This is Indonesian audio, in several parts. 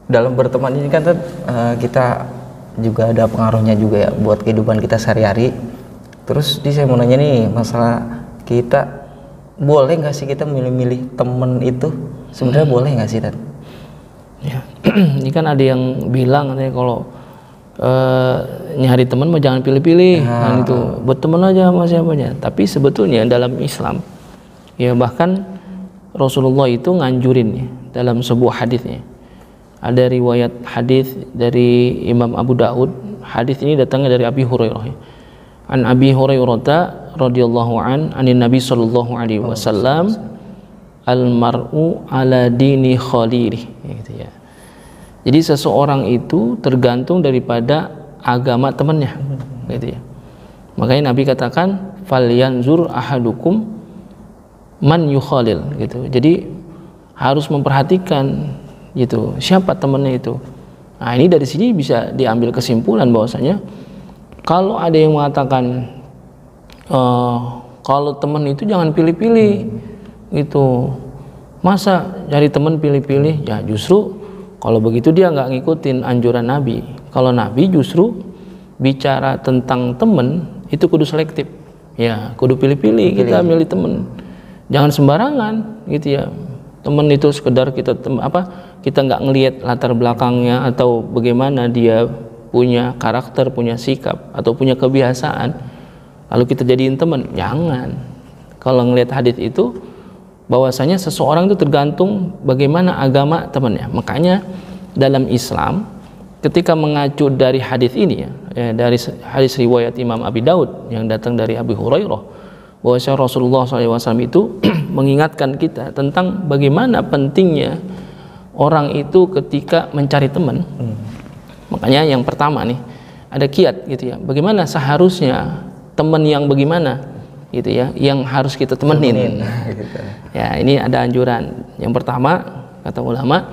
dalam berteman ini kan kita juga ada pengaruhnya juga ya buat kehidupan kita sehari-hari. Terus saya mau nanya nih, masalah kita boleh nggak sih kita milih-milih temen itu? Sebenarnya boleh nggak sih, Dan? Ya, ini kan ada yang bilang katanya kalau nyari teman mah jangan pilih-pilih, kan itu berteman aja sama siapanya. Tapi sebetulnya dalam Islam, ya bahkan Rasulullah itu nganjurin ya dalam sebuah hadisnya. Ada riwayat hadis dari Imam Abu Daud. Hadis ini datangnya dari Abi Hurairah. An Abi Hurairah radhiyallahu anin Nabi sallallahu alaihi wasallam, al mar'u ala dini khalilih, gitu ya. Jadi seseorang itu tergantung daripada agama temannya, gitu ya. Makanya Nabi katakan falyanzur ahadukum man yukhalil, gitu. Jadi harus memperhatikan gitu siapa temannya itu. Nah, ini dari sini bisa diambil kesimpulan bahwasanya kalau ada yang mengatakan kalau teman itu jangan pilih-pilih gitu, masa cari teman pilih-pilih, ya justru kalau begitu dia nggak ngikutin anjuran Nabi. Kalau Nabi justru bicara tentang teman itu kudu selektif, ya kudu pilih-pilih, kita milih teman, jangan sembarangan gitu ya. Teman itu sekedar kita nggak ngelihat latar belakangnya atau bagaimana dia punya karakter, punya sikap atau punya kebiasaan lalu kita jadiin teman, jangan. Kalau ngelihat hadis itu bahwasanya seseorang itu tergantung bagaimana agama temannya. Makanya dalam Islam ketika mengacu dari hadis ini ya, dari hadis riwayat Imam Abi Daud yang datang dari Abi Hurairah, bahwasanya Rasulullah SAW itu mengingatkan kita tentang bagaimana pentingnya orang itu ketika mencari teman. Makanya yang pertama nih ada kiat gitu ya, bagaimana seharusnya teman yang bagaimana gitu ya, yang harus kita temenin. Ya ini ada anjuran. Yang pertama kata ulama,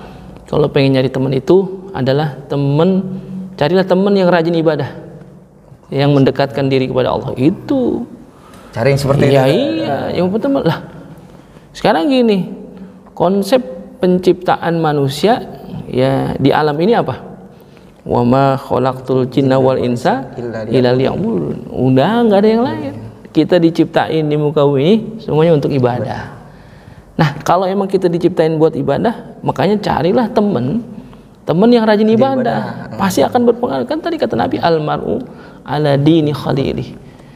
kalau pengen nyari teman itu adalah carilah teman yang rajin ibadah, yang mendekatkan diri kepada Allah. Itu cari yang seperti itu. Iya, yang pertama lah. Sekarang gini, konsep penciptaan manusia ya di alam ini apa? Wa ma khalaqtul jinna wal insa illa liya'budun. Udah enggak ada yang lain. Kita diciptain di muka bumi ini semuanya untuk ibadah. Nah, kalau emang kita diciptain buat ibadah, makanya carilah teman yang rajin ibadah. Pasti akan berpengaruh. Kan tadi kata Nabi, al mar'u ala dini khalilih.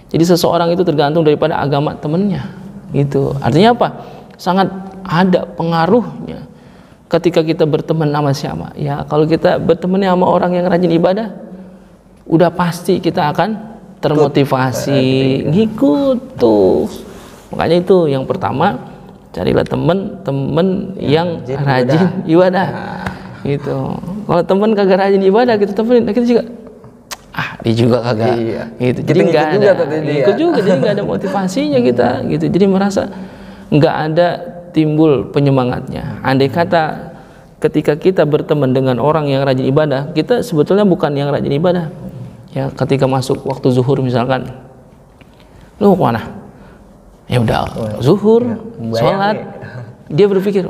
Jadi seseorang itu tergantung daripada agama temannya. Itu artinya apa? Sangat ada pengaruhnya ketika kita berteman sama siapa. Ya, kalau kita berteman sama orang yang rajin ibadah, udah pasti kita akan termotivasi ngikut tuh. Makanya itu yang pertama, carilah teman yang rajin ibadah. Gitu. Kalau teman kagak rajin ibadah, kita temenin, kita juga dia juga kagak. Iya. Gitu. Jadi nggak ada ikut juga, jadi nggak ada motivasinya kita gitu. Jadi merasa nggak ada timbul penyemangatnya. Andai kata ketika kita berteman dengan orang yang rajin ibadah, kita sebetulnya bukan yang rajin ibadah. Ya, ketika masuk waktu zuhur misalkan, lu mau kemana? Ya udah zuhur, sholat. Dia berpikir,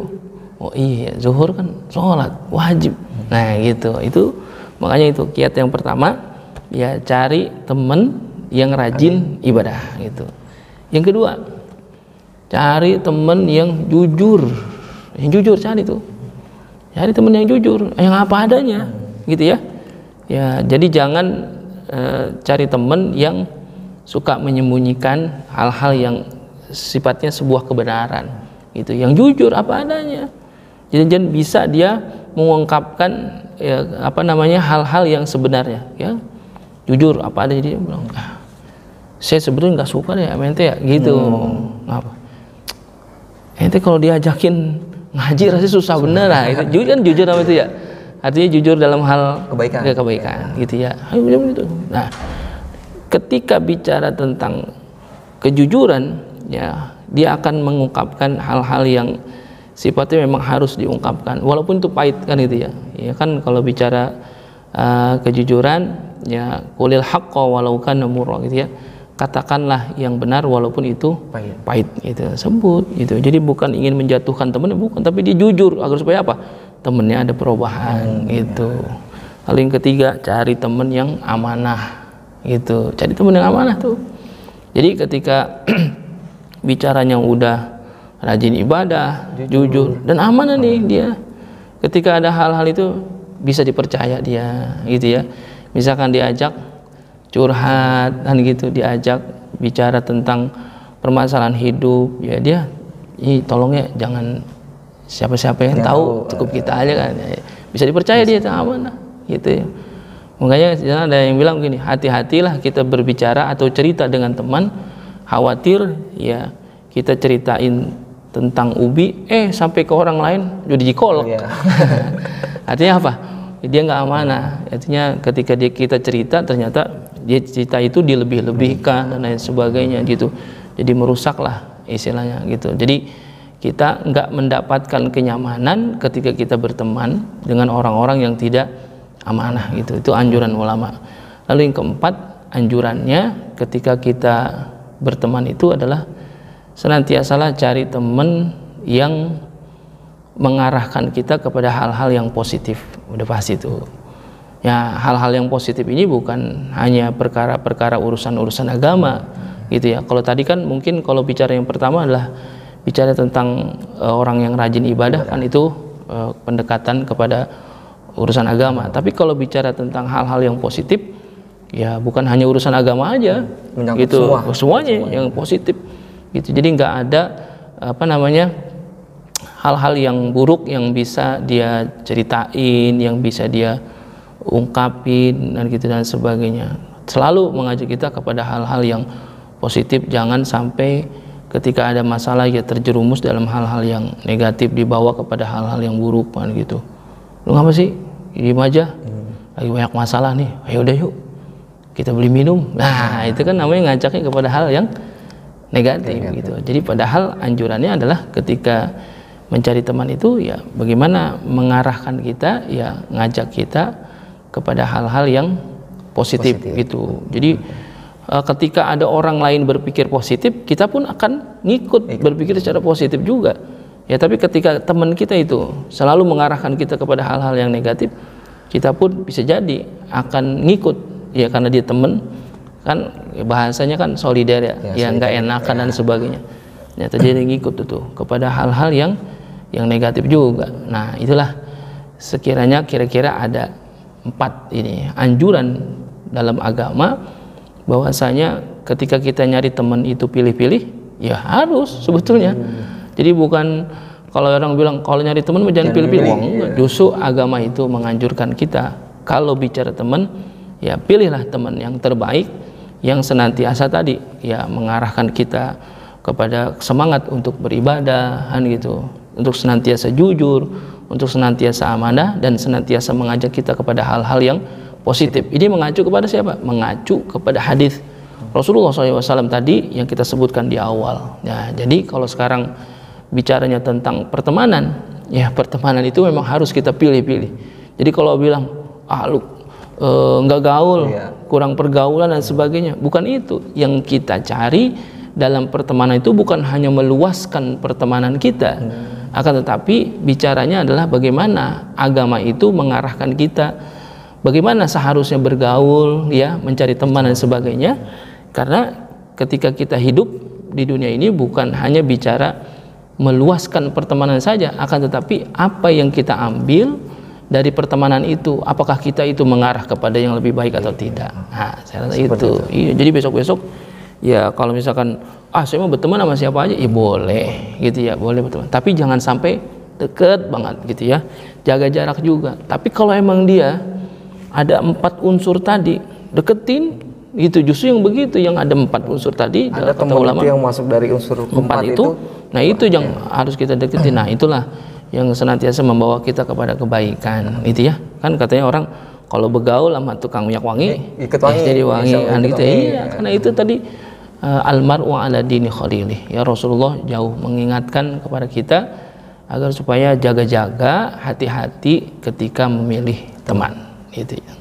oh iya zuhur kan sholat wajib. Nah gitu, itu makanya itu kiat yang pertama. Ya cari teman yang rajin ibadah gitu. Yang kedua, cari teman yang jujur. Yang jujur cari tuh. Cari teman yang jujur, yang apa adanya, gitu ya. Ya, jadi jangan cari teman yang suka menyembunyikan hal-hal yang sifatnya sebuah kebenaran, gitu. Yang jujur apa adanya. Jadi jangan bisa dia mengungkapkan hal-hal yang sebenarnya, ya. Jujur apa ada, jadi dia bilang, saya sebenarnya nggak suka deh sama ente ya gitu. Apa? Ente kalau diajakin ngaji rasanya susah bener lah. Itu jujur sama itu ya. Artinya jujur dalam hal kebaikan gitu ya. Gitu. Nah, ketika bicara tentang kejujuran, ya dia akan mengungkapkan hal-hal yang sifatnya memang harus diungkapkan, walaupun itu pahit kan itu ya. Ya kan kalau bicara kejujuran, ya qulil haqqa walau kana murra gitu ya. Katakanlah yang benar walaupun itu pahit gitu. Sebut gitu. Jadi bukan ingin menjatuhkan teman, bukan, tapi dia jujur agar supaya apa? temennya ada perubahan gitu. Lalu yang ketiga, cari temen yang amanah gitu. Cari temen yang amanah tuh. Jadi ketika bicaranya udah rajin ibadah, jujur dan amanah nih dia. Ketika ada hal-hal itu bisa dipercaya dia gitu ya. Misalkan diajak curhat dan gitu, diajak bicara tentang permasalahan hidup, ya dia, tolong ya jangan siapa-siapa yang tahu, cukup kita aja kan. Bisa dipercaya dia, itu amanah gitu ya. Makanya ada yang bilang begini, hati-hatilah kita berbicara atau cerita dengan teman, khawatir ya kita ceritain tentang ubi, sampai ke orang lain jadi dikolok. Artinya apa? Dia nggak amanah. Artinya ketika kita cerita, ternyata dia cerita itu dilebih-lebihkan dan lain sebagainya gitu. Jadi merusaklah istilahnya gitu. Jadi kita nggak mendapatkan kenyamanan ketika kita berteman dengan orang-orang yang tidak amanah gitu. Itu anjuran ulama. Lalu yang keempat, anjurannya ketika kita berteman itu adalah senantiasalah cari teman yang mengarahkan kita kepada hal-hal yang positif. Udah pasti tuh. Ya, hal-hal yang positif ini bukan hanya perkara-perkara urusan-urusan agama gitu ya. Kalau tadi kan mungkin kalau bicara yang pertama adalah bicara tentang orang yang rajin ibadah, kan itu pendekatan kepada urusan agama. Tapi kalau bicara tentang hal-hal yang positif, ya bukan hanya urusan agama aja, gitu, semuanya yang positif, gitu. Jadi nggak ada hal-hal yang buruk yang bisa dia ceritain, yang bisa dia ungkapin dan gitu dan sebagainya. Selalu mengajak kita kepada hal-hal yang positif, jangan sampai ketika ada masalah ya terjerumus dalam hal-hal yang negatif, dibawa kepada hal-hal yang buruk kan gitu. Lu ngapa sih? Diem aja. Lagi banyak masalah nih. Ayo udah yuk. Kita beli minum. Nah, itu kan namanya ngajaknya kepada hal yang negatif gitu. Jadi padahal anjurannya adalah ketika mencari teman itu ya bagaimana mengarahkan kita, ya ngajak kita kepada hal-hal yang positif gitu. Jadi ketika ada orang lain berpikir positif, kita pun akan ngikut berpikir secara positif juga. Ya, tapi ketika teman kita itu selalu mengarahkan kita kepada hal-hal yang negatif, kita pun bisa jadi akan ngikut. Ya, karena dia teman kan bahasanya kan solider ya nggak enakan dan sebagainya. Ya, terjadi ngikut itu kepada hal-hal yang negatif juga. Nah, itulah sekiranya kira-kira ada 4 ini anjuran dalam agama, bahwasanya ketika kita nyari teman itu pilih-pilih, ya harus sebetulnya. Jadi bukan kalau orang bilang kalau nyari teman jangan pilih-pilih, justru agama itu menganjurkan kita kalau bicara teman, ya pilihlah teman yang terbaik, yang senantiasa tadi ya mengarahkan kita kepada semangat untuk beribadah kan gitu, untuk senantiasa jujur, untuk senantiasa amanah, dan senantiasa mengajak kita kepada hal-hal yang positif. Ini mengacu kepada siapa? Mengacu kepada hadis Rasulullah SAW tadi yang kita sebutkan di awal. Ya, jadi kalau sekarang bicaranya tentang pertemanan, ya pertemanan itu memang harus kita pilih-pilih. Jadi kalau bilang lu nggak gaul, kurang pergaulan dan sebagainya, bukan itu yang kita cari dalam pertemanan. Itu bukan hanya meluaskan pertemanan kita, akan tetapi bicaranya adalah bagaimana agama itu mengarahkan kita, bagaimana seharusnya bergaul, ya mencari teman dan sebagainya. Karena ketika kita hidup di dunia ini bukan hanya bicara meluaskan pertemanan saja, akan tetapi apa yang kita ambil dari pertemanan itu, apakah kita itu mengarah kepada yang lebih baik atau tidak. Nah, saya rasa itu. Iya, jadi besok-besok ya kalau misalkan saya mau berteman sama siapa aja, ya boleh gitu ya, boleh berteman. Tapi jangan sampai deket banget gitu ya. Jaga jarak juga. Tapi kalau emang dia ada 4 unsur tadi, deketin itu. Justru yang begitu, yang ada 4 unsur tadi, ada kata ulama yang masuk dari unsur 4 itu. Nah, itu yang harus kita deketin. Nah, itulah yang senantiasa membawa kita kepada kebaikan gitu ya. Kan katanya orang kalau begaul sama tukang minyak wangi, jadi wangi kan gitu. Iya, karena itu tadi almar'u ala dini khalilih. Ya, Rasulullah jauh mengingatkan kepada kita agar supaya jaga-jaga, hati-hati ketika memilih teman gitu ya.